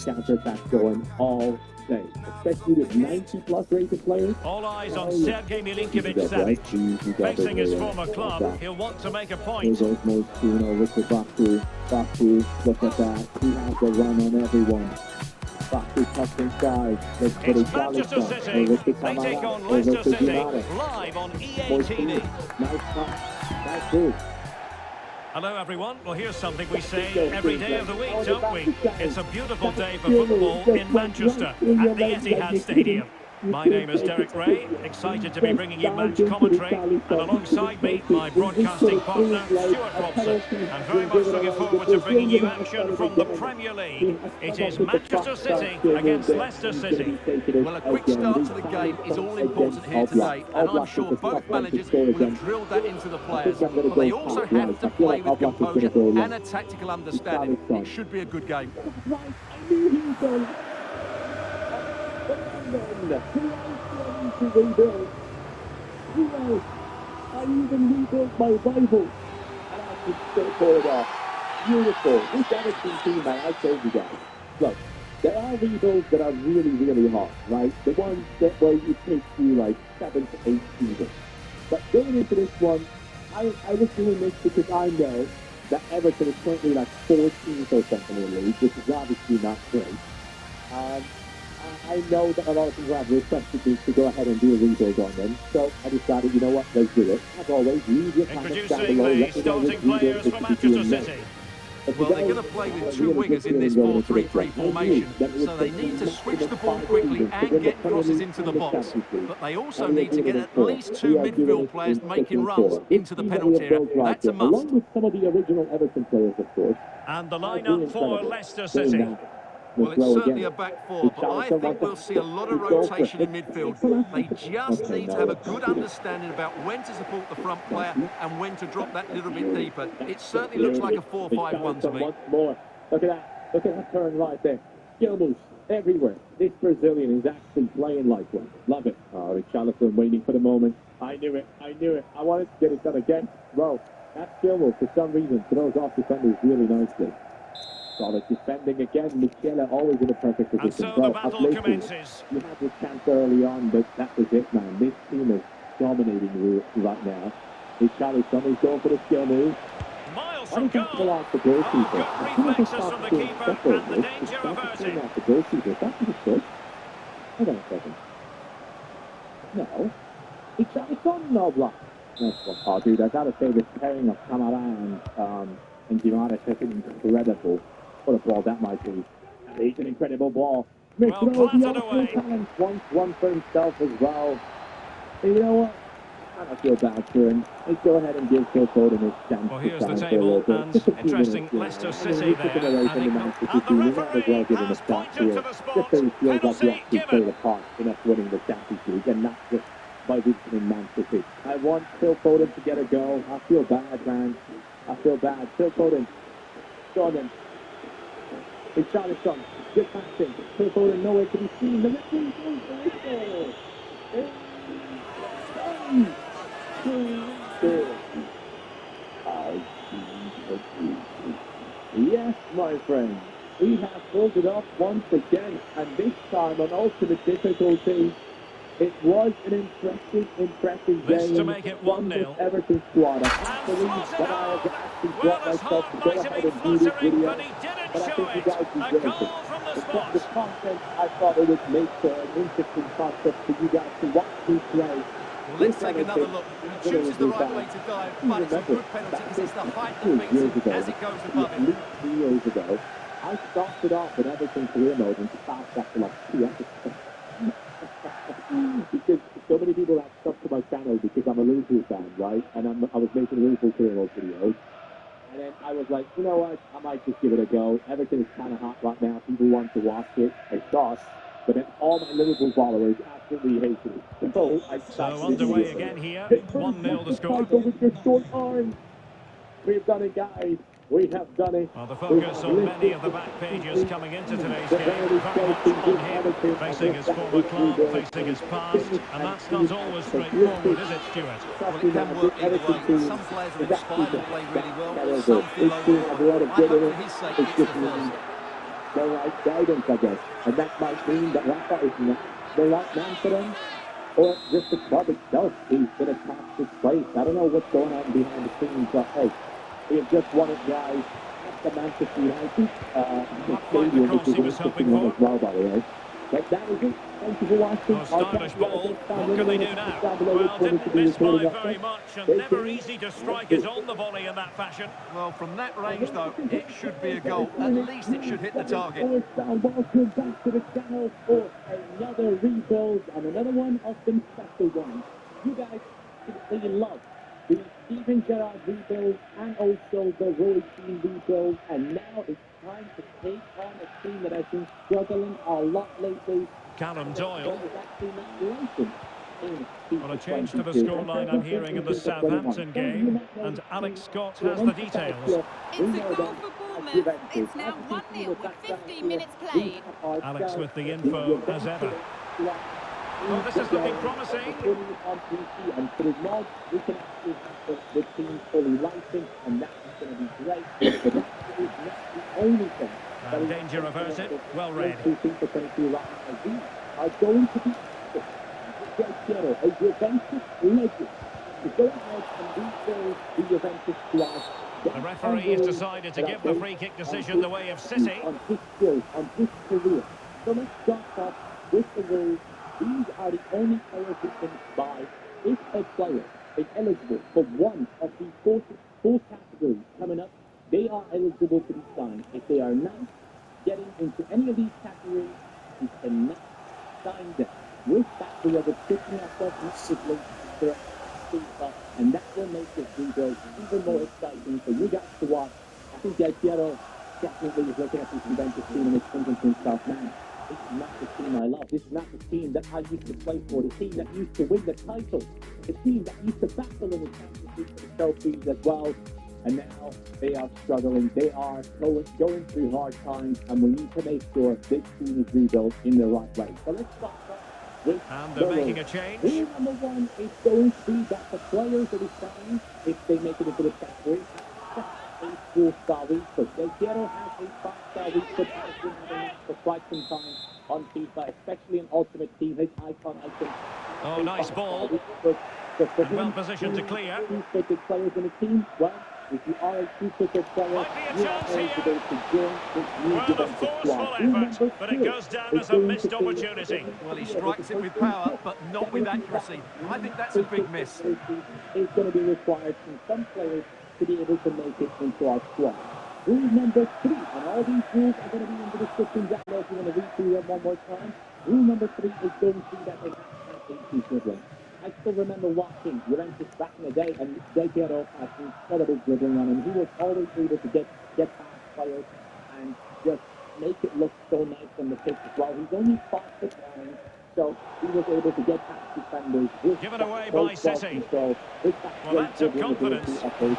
counter-attack going all day, especially with 90-plus rated players. All eyes on Sergei Milinkovic-Savic. Facing his former club, he'll want to make a point. Here goes Moschino with the Baku, look at that. He has the run on everyone. Baku cuts inside. It's Manchester City. They take on Leicester City live on EA TV. Nice cut. Nice move. Hello everyone, well here's something we say every day of the week, don't we? It's a beautiful day for football in Manchester at the Etihad Stadium. My name is Derek Ray, excited to be bringing you match commentary, and alongside me, my broadcasting partner, Stuart Robson. And very much looking forward to bringing you action from the Premier League. It is Manchester City against Leicester City. Well, a quick start to the game is all important here today, and I'm sure both managers will have drilled that into the players. But they also have to play with composure and a tactical understanding. It should be a good game. To rebuild. I even rebuilt my Bible, and I can still pull it off. Beautiful. This Everton team, man, I told you guys. Look, there are rebuilds that are really, really hard, right? The ones that where you take you like 7 to 8 seasons. But going into this one, I was doing this because I know that Everton is currently like 14th or something in the league, which is obviously not great. I know that a lot of people have requested me to go ahead and do a rebuild on them, so I decided, you know what, let's do it. As always, leave your comments down below. Introducing the starting players for Manchester City. Well, they're going to play with two wingers in this 4-3-3 formation, so they need to switch the ball quickly and get crosses into the box. But they also need to get at least 2 midfield players making runs into the penalty area. That's a must. Along with some of the original Everton players, of course. And the lineup for Leicester City. Well, it's certainly a back four, but I think we'll see a lot of rotation in midfield. They just need to have a good understanding about when to support the front player and when to drop that little bit deeper. It certainly looks like a 4-5-1 to me. Once more. Look at that turn right there. Skill moves everywhere. This Brazilian is actually playing like one. Love it. Oh, Richarlison waiting for the moment. I knew it. I wanted to get it done again. Bro, that skill move, for some reason, throws off defenders really nicely. Solid defending again. Michele always in a perfect position. And so the battle commences. You had your chance early on, but that was it, man. This team is dominating right now. Richarlison is going for the skill move. Miles from goal. Good reflexes from the keeper and the danger averted. The goalkeeper. That's what it said. Hold on a second. No. Richarlison, no block. Oh, dude, I gotta say, this pairing of Camara and Gimares has been incredible. What a ball that might be. And he's an incredible ball. Well planted away. Talent wants one for himself as well. And you know what? I don't feel bad for him. Let's go ahead and give Phil Foden his chance. Well, here's the table, and interesting, Leicester City there. And the referee has pointed to the spot. Penalty given. In us winning the Champions League, and not just by visiting Man City. I want Phil Foden to get a go. I feel bad, man. I feel bad. Phil Foden. Jordan. Richarlison. Good passing. Phil Foden nowhere to be seen. The referee goes for it. Yes, my friend. We have pulled it off once again, and this time on ultimate difficulty. It was an impressive game. To make it 1-0. Everton squad. I can't believe that I have actually brought myself to go ahead and do this video. But he didn't But I show think you it. guys A deserve goal it. from the spot. The content, I thought it would make an interesting concept for you guys to watch me play. Well, let's take another look. He chooses the right way to dive, but it's a good penalty because it's the height that beats him as it goes above At him. least 3 years ago, I started off with Everton career mode and passed after like 2 episodes. Because so many people have stuck to my channel because I'm a Liverpool fan, right? And I was making Liverpool career mode videos. And then I was like, you know what? I might just give it a go. Everything is kind of hot right now. People want to watch it. I thought. But then all my Liverpool followers absolutely hated it. So I So underway again here. 1-0 the score. With your short arms. We've done it, guys. We have done it. Well, the focus on many of the back pages coming into today's game very much on him, facing his former club, facing his past, and that's not always straightforward, is it, Stuart? Well, it can work either way. Some players are inspired to play really well, some feel overwhelmed. I hope for his sake it's the first. the right guidance, I guess. And that might mean that Rafa is not the right man for them, or just the club itself is in a toxic place. I don't know what's going on behind the scenes, but hey, they've just won it, guys, at the Manchester United stadium, which is an interesting one as well, by the way. But that is it. Thank you for watching. Oh, stylish ball. What can they do now? Well, didn't miss by very much, and never easy to strike it on the volley in that fashion. Well, from that range, though, it should be a goal. At least it should hit the target. Welcome back to the channel for another rebuild and another one of the special ones. You guys absolutely love the Steven Gerrard rebuild and also the Roy Keane rebuild, and now it's time to take on a team that has been struggling a lot lately. Callum Doyle. Well, a change to the scoreline I'm hearing in the Southampton game, and Alex Scott has the details. It's a goal for Bournemouth. It's now 1-0 with 15 minutes played. Alex with the info as ever. Well, this is looking promising. And for as long as we can actually have the team fully licensed, and that is going to be great. But that is not the only thing. And danger averted. Well read. Two things are going to be right now. These are going to be Del Piero, a Juventus legend, to go ahead and rebuild the Juventus squad. The referee has decided to give the free kick decision the way of City. On his skills, on his career. So let's start off with the rules. These are the only players we can buy if a player is eligible for one of the four categories coming up. They are eligible to be signed. If they are not getting into any of these categories, you cannot sign them. With that, we are restricting ourselves massively for FIFA, and that will make this rebuild even more exciting for you guys to watch. I think Del Piero definitely is looking at this Juventus team and is thinking to himself, man, this is not the team I love. This is not the team that I used to play for. The team that used to win the title. The team that used to battle in the Champions League for the trophies as well. And now they are struggling. They are going through hard times, and we need to make sure this team is rebuilt in the right way. So let's start with and they're making a change. Rule number one is going to be that the players that are signed, if they make it into the category, have a 4-star week. So Del Piero has a 5-star week, but has been having for quite some time on FIFA, especially in Ultimate Team. His icon, I think. Oh, nice ball. And well positioned to clear. Two-footed players in the team. Well, if you are a two-footed player, might be a you chance are here. eligible to join this new Well, a Juventus forceful squad. effort, but it goes down as a missed opportunity. Well, he strikes it with power, but not with accuracy. I think that's a big miss. It's going to be required from some players to be able to make it into our squad. Rule number 3, and all these rules are going to be in the description down below if you want to read through them one more time. Rule number 3 is going to be that they have to have 80 dribbling. I still remember watching Juventus back in the day, and Del Piero had incredible dribbling on him. He was always able to get past players and just make it look so nice on the pitch as well. He's only 5'9", so he was able to get past defenders. Given away by City. Well, that took confidence. And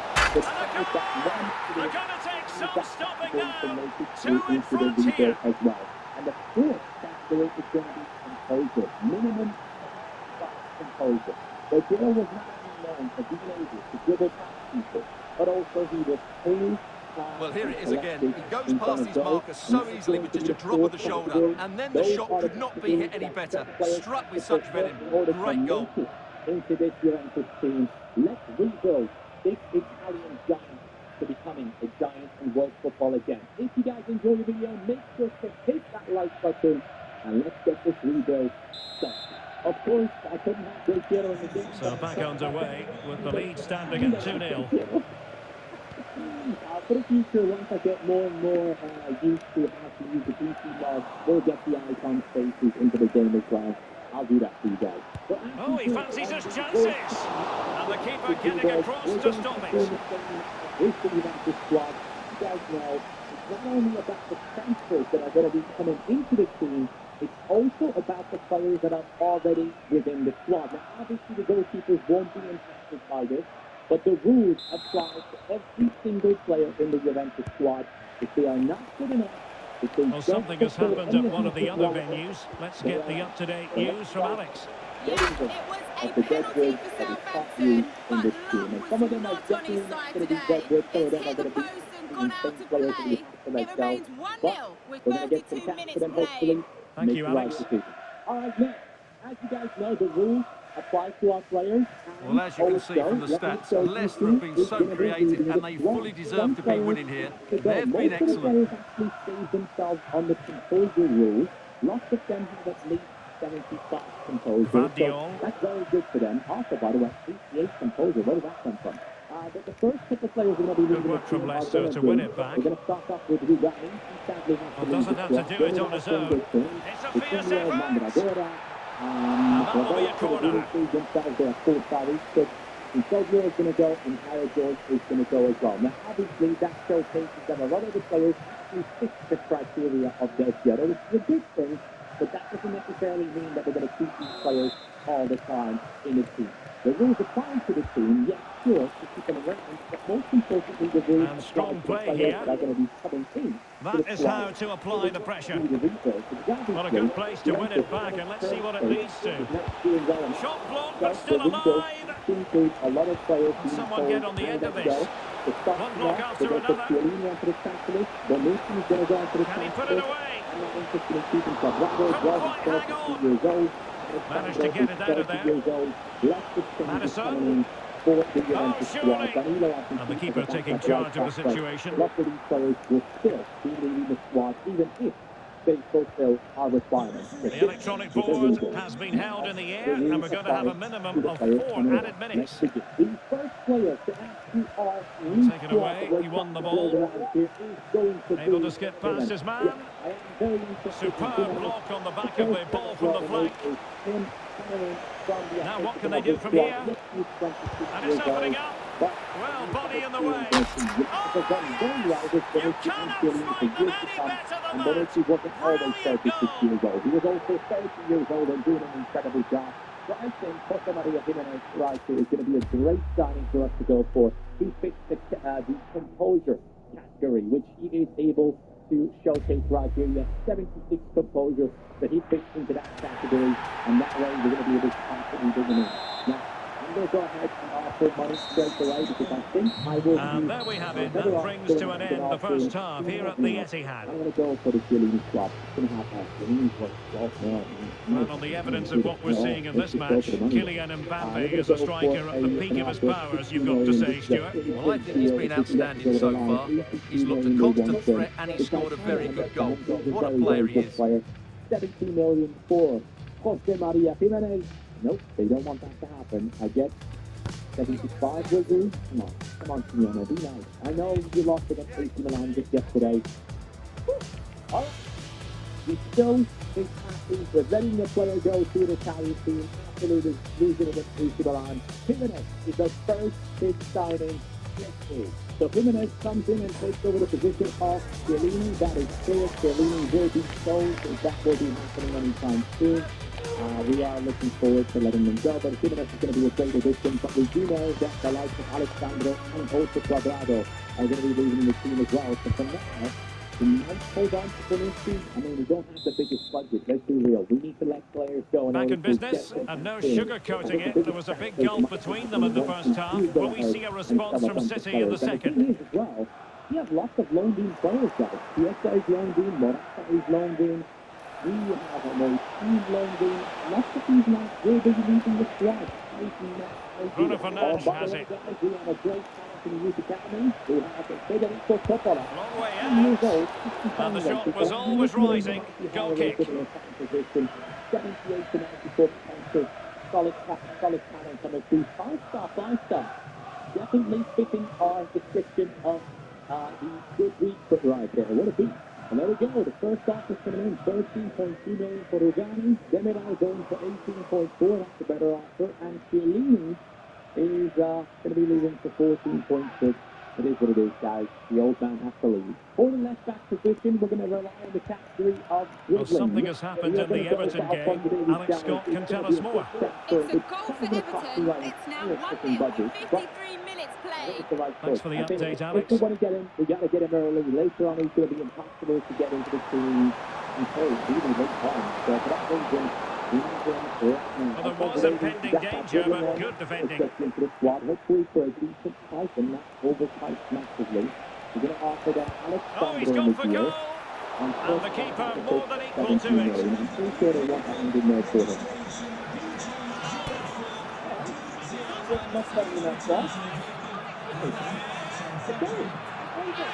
they're going to take some stopping now. 2 in front here. As well. And the fourth category is going to be composure. Minimum composure. Del Piero was not only known for being able to dribble past people, but also he was cool. Well, here it is again. He goes past his marker so easily with just a drop of the shoulder, and then the shot could not be hit any better. Struck with such venom. Great goal. Into this Juventus team, let's rebuild this Italian giant to becoming a giant in world football again. If you guys enjoy the video, make sure to hit that like button, and let's get this rebuild started. Of course, I couldn't have Del Piero in the game. So back underway with the lead standing at 2-0. For the future, once I get more and more used to how to use the PC mod, we'll get the icon spaces into the game as well. I'll do that for you guys. Oh, he fancies his chances. And the keeper getting across to stop it. With the Juventus squad, you guys know, it's not only about the transfers that are going to be coming into the team, it's also about the players that are already within the squad. Now, obviously, the goalkeepers won't be impacted by this, but the rules apply to every single player in the Juventus squad. If they are not good enough, if they well, something has happened at one of the other venues. Let's get the up-to-date news from Alex. Yeah, it was a penalty for Southampton, but luck was not on his side today. It hit the post and have gone out of play. It remains 1-0 with we're going to get some 32 cash for minutes them, played. hopefully. Thank you, Make the right Alex. decision. All right, now, as you guys know, the rules apply to our players. Well, as you can see from the stats, Leicester have been so creative and they fully deserve to be winning here. They've been excellent. Most of the players actually save themselves on the composure rule. Lots of them have at least 75 composure. So that's very good for them. Also, by the way, 88 composure. Where did that come from? But the first couple of players are going to be Good work from Leicester to win it back. We're going to start off with Rugani. Well, doesn't have to do it on his own. It's a fierce effort. And that will be a corner. And Soglo is going to go, and Harry George is going to go as well. Now, obviously, that showcases that a lot of the players actually fit the criteria of Del Piero, which is a good thing, but that doesn't necessarily mean that we're going to keep these players all the time in the team. The rules apply to the team, yes, sure, to keep them around, but most importantly, the rules And apply strong to the play players here. that are going to be coming in. That is how to apply the pressure. Well, a good place to win it back, and let's see what it leads to. Shot blocked, but still alive. And someone get on the end of this. One block after another. Can he put it away? Couldn't quite hang on. Managed to get it out of there. Madison. Oh, surely. And the keeper taking charge of the situation. Lots of these players will still be leading the squad, even if they fulfill our requirements. The electronic board has been held in the air, and we're going to have a minimum of 4 added minutes. The first player to actually are Take it away, he won the ball. Able to skip past his man. Superb block on the back of the ball from the flank. Now what can they do from here? And it's opening up. Well, body in the way. Oh, you cannot find them any better than that. Brilliant goal. He was also 30 years old and doing an incredible job. So I think Jose Maria Jimenez right here is going to be a great signing for us to go for. He fits the composure category, which he is able to showcase right here. He has 76 composure, so he fits into that category, and that way we're going to be able to constantly bring him in. Now, I'm going to go ahead and offer money straight away because I think I will. And there we have it. That brings to an end the first half here at the Etihad. I'm going to go for the Chiellini squad. It's going to have Chiellini for 12 now. And on the evidence of what we're seeing in this match, Kylian Mbappe is a striker at the peak of his powers, you've got to say, Stuart. Well, I think he's been outstanding so far. He's looked a constant threat and he scored a very good goal. What a player he is. 70 million for Jose Maria Jimenez. Nope, they don't want that to happen. I get 75 will do. Come on, Simeone, be nice. I know you lost against AC Milan just yesterday. All right. We still is happy. We're letting the player go to the Italian team. Absolutely losing against AC Milan. Jimenez is the first big signing yesterday. So Jimenez comes in and takes over the position of Chiellini. That is clear. Chiellini will be sold. So that will be happening anytime soon. We are looking forward to letting them go, but Jimenez is going to be a great addition. But we do know that the likes of Alexandro and also Cuadrado are going to be leaving the team as well. So for now, we might hold on to Bonucci. I mean, we don't have the biggest budget. Let's be real. We need to let players go. Back in business, and no sugarcoating it. There was a big gulf between them in the first half. Will we see a response from City in the second? Well, we have lots of loaned in players, guys. Fiesta is loaned in, Morata is loaned in. We have a low team loaned in. Lots of these guys will be leaving the squad. Bruno Fernandes has it. We have a great talent in the youth academy. We have a Federico Coppola. Long way out. And the shot was always rising. Goal kick. 78 to 94 potential. Solid talent coming through. 5-star. Definitely fitting our description of the good week put right there. What a beat. And there we go. The first half is coming in. 13.2 million for Rugani. Demiral going for 18.4. That's a better offer. And Chiellini is going to be leaving for 14.6. It is what it is, guys. The old man has to leave. For the left back position, we're going to rely on the category of dribbling. Well, something has happened in the Everton game. Alex Scott can tell us more. It's a goal for Everton. It's now 1-0 with 53 minutes played. Thanks for the update, Alex. If we want to get him, we got to get him early. Later on, he's going to be impossible to get into the team. And even late on. So for that reason, well, there was impending danger, but good defending. Hopefully for a decent fight and not overpriced massively. We're going to offer them Alex Oh, he's Sandro in gone the for deal. goal. And the keeper more than equal to 17 it. million. I'm pretty sure they want 100 mil for him. Yeah, not paying enough for. Okay.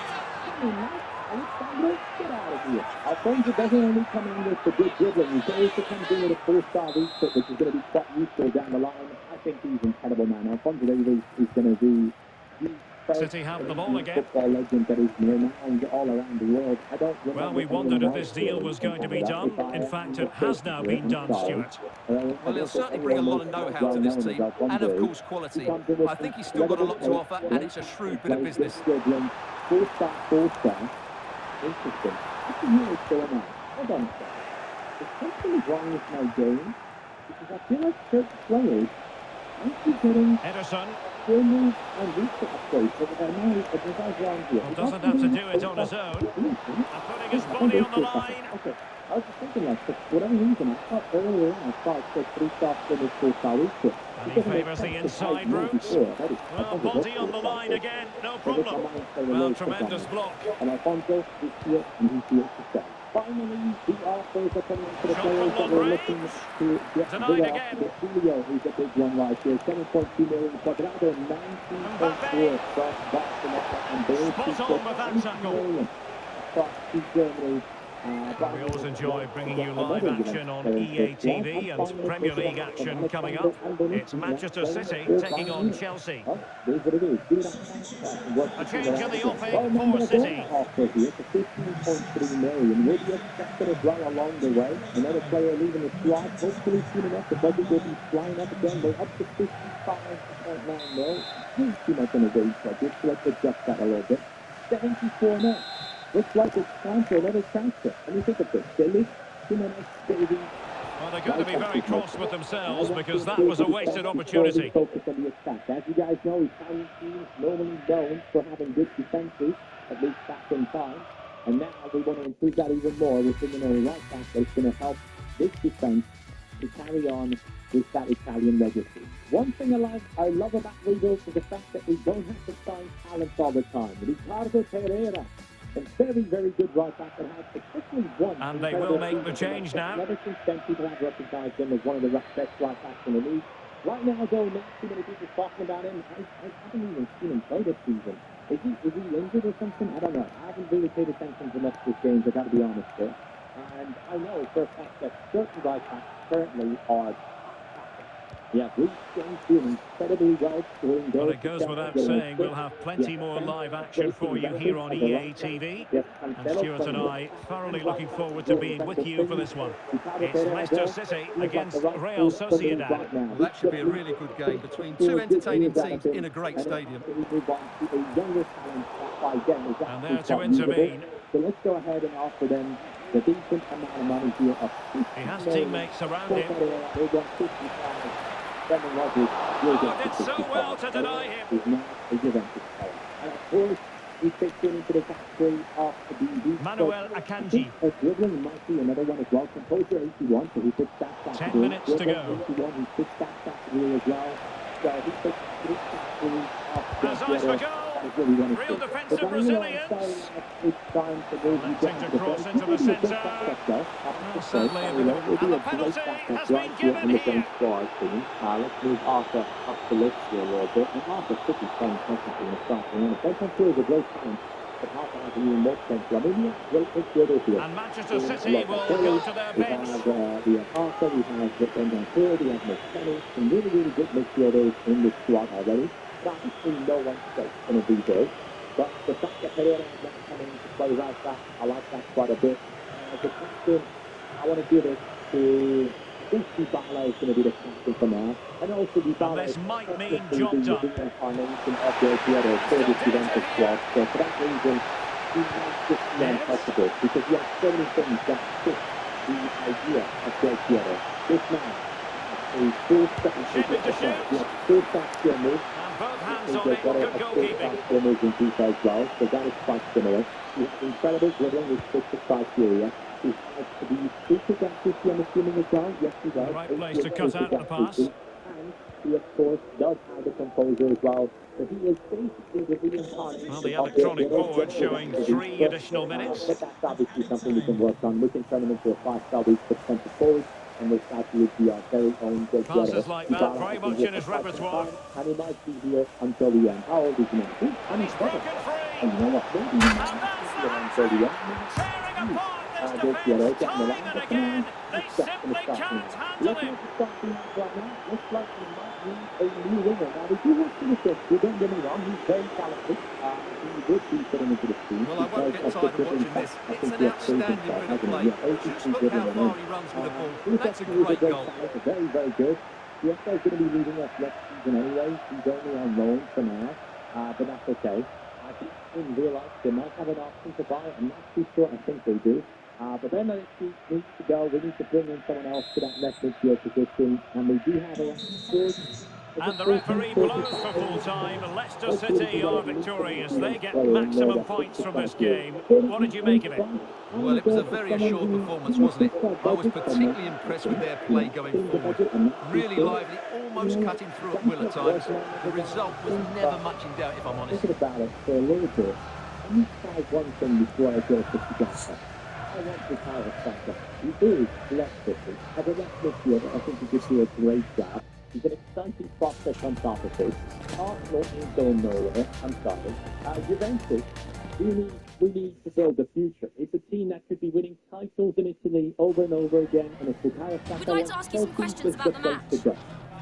Come on, Mike. Alexandro, get out of here. Alfonso doesn't only come in with the good dribbling, he also comes in with a 4-star reach foot, which is going to be quite useful down the line. I think he's incredible, man. Alfonso Davies is going to be the City have the ball again. football legend that is renowned all around the world. I don't remember Well, we wondered if this deal was going to be done. In fact, it has now been done, Stuart. Well, he'll certainly bring a lot of know-how to this team, and of course quality. I think he's still got a lot to offer, and it's a shrewd bit of business. 4-star. Interesting. What's the really going on? Hold on a second. There's something wrong with my game, because I feel like certain players aren't getting Ederson. full move and reach to upgrade, so that I know if there's guys wrong here. Well, doesn't have to do it on his own. And putting his body on the line. Okay. I was just thinking, like, for whatever reason, I thought earlier on, I thought it said 3-star finish 4-star reach it. And he favours the inside route. Well, body on the line again, no problem. Well, tremendous block. And Alfonso is here, and he's here to stay. Finally, the offers are coming for the players that were looking to get denied again. Julio, who's a big one right here. 7.2 million, Quadrado, 19.4 from Barcelona, and those Spot on with that tackle. across Germany. We always enjoy bringing you live action on EA TV and Premier League action coming up. It's Manchester City taking on Chelsea. A change in the offing for City. Offer here for 15.3 million. Will be expected as well along the way. Another player leaving the squad. Hopefully soon enough the budget will be flying up again. They're up to 55.9 mil. Too much on the wage budget, so let's adjust that a little bit. 74 now. Looks like it's time for another transfer. What do you think of this? Billy, Jimenez, Davey. Well, they're going to be very cross with themselves because that was a wasted opportunity. Focus on the attack. As you guys know, Italian teams normally known for having good defenses, at least back in time. And now we want to improve that even more. We're bringing in a right back that's going to help this defense to carry on with that Italian legacy. One thing I love about rebuilds is the fact that we don't have to sign talent all the time. Ricardo Pereira, a very, very good right back that has especially one. And they will make the change now. Ever since then, people have recognised him as one of the best right backs in the league. Right now, though, not too many people talking about him. I haven't even seen him play this season. Is he injured or something? I don't know. I haven't really paid attention to much to his games, I got to be honest here. And I know for a fact that certain right backs currently are. Yeah, Bruce James doing incredibly well. Well, it goes without saying, we'll have plenty more live action for you here on EA TV. And Stuart and I thoroughly looking forward to being with you for this one. It's Leicester City against Real Sociedad. Well, that should be a really good game between two entertaining teams in a great stadium. And there to intervene. So let's go ahead and offer them the decent amount of money here of He has teammates around him. Oh, did so well to deny him. He's not a Juventus player. And of course, he fits into the category of the Manuel Akanji. Dribbling might be another one as well. Composure 81, so he fits that category. 10 minutes to go. 81, he fits that category as well. So he fits this category of Has eyes for goal. Real defensive resilience. Attempting to cross into the centre. Well, sadly, and the penalty has been given here. Let's move Arthur up the list here a little bit. And Arthur could be playing technically in the starting line. Bentancur is a great talent, but Arthur has even more potential. I mean, he has great midfielders here. And Manchester City will go to their bench. We have Arthur, we have Bentancur, we have McKennie. Some really, really good midfielders in this squad already. Obviously, no one's going to be there. But the fact that Pereira is not coming to play right back, I like that quite a bit. The captain, I want to give it to, I think Dybala is going to be the captain for now. And also Dybala this might mean job done. The incarnation of the Service Juventus squad. So for that reason, he might just be untouchable. Because he has so many things that fit the idea of Del Piero. This man has a full-stack skill move. Both hands on it, good goalkeeping. In FIFA as well, so that is quite similar. He has incredible dribbling, which fits the criteria. He has to be super aggressive, I'm assuming as well. Yes, he does. The right place to cut out the pass. And he, of course, does have the composure as well. So he is basically the reincarnation Well, the of the electronic board showing 3 additional minutes. but that's obviously something we can work on. We can turn him into a 5-star week for centre forward, and we'll start with the very own Passes like that, very much in his repertoire. And he might be here until the end. How old is he now? And he's broken free. And you know what? Maybe he And might that's be the here until the hat-trick! end. Tearing apart this This yellow, defence getting the time line. and again. They simply can't handle Let's him. not start things right now. Looks like we might need a new winger. Now, we do have to assist. We don't get me wrong. He's very talented. He would be putting into the team. Well, I won't get tired of watching this. It's an outstanding bit of play. Just look how far he runs with the ball. That's a great goal. Very, very good. Fiesto's going to be leaving us next season anyway. He's only on loan for now. But that's okay. I think in real life they might have an option to buy it. I'm not too sure. I think they do. But then it needs to go. We need to bring in someone else to that left midfield position. And we do have a And the referee blows for full time. Leicester City are victorious. They get maximum points from this game. What did you make of it? Well, it was a very assured performance, wasn't it? I was particularly impressed with their play going forward. Really lively, almost cutting through at will at times. The result was never much in doubt, if I'm honest. Thinking about it for a little bit, let me try one thing before I go to together. I want to try a second. He is Leicester. As a left midfielder, I think he could do a great job. He's an exciting prospect on top of it. Arsenal ain't going nowhere. I'm sorry. Juventus, we need to build the future. It's a team that could be winning titles in Italy over and over again. And if Bukayo Saka We'd like to ask you some questions about the match.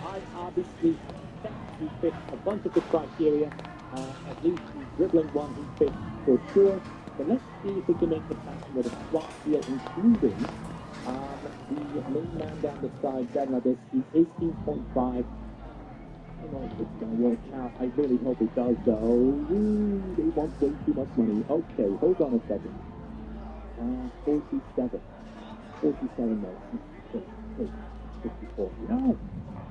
I obviously think he fits a bunch of the criteria. At least he's dribbling one he fits for sure. But let's see if we can make the pattern with a swap deal, including the main man down the side, Bernadette, 18.5. I don't know if it's going to work out. I really hope it does, though. Ooh, they want way too much money. Okay, hold on a second. 47. 47 minutes. 54. No.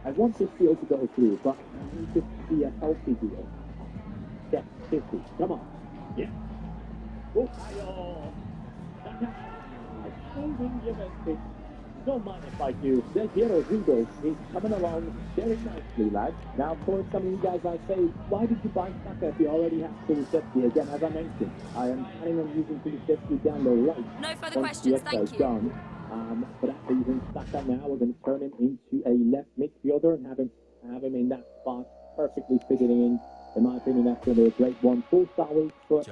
I want this deal to go through, but I need this to be a healthy deal. Check 50. Come on. Yeah. Bukayo Saka. Saving Juventus. Don't mind if I do. Del Piero Hugo is coming along very nicely, lads. Now, of course, some of you guys might say, why did you buy Saka if you already have Kulusevski? Again, as I mentioned, I am planning on using Kulusevski down the right. No further questions, thank you. Done. For that reason, Saka now, we're going to turn him into a left midfielder and have him in that spot, perfectly fitting in. In my opinion, that's going to be a great one. 4-star week for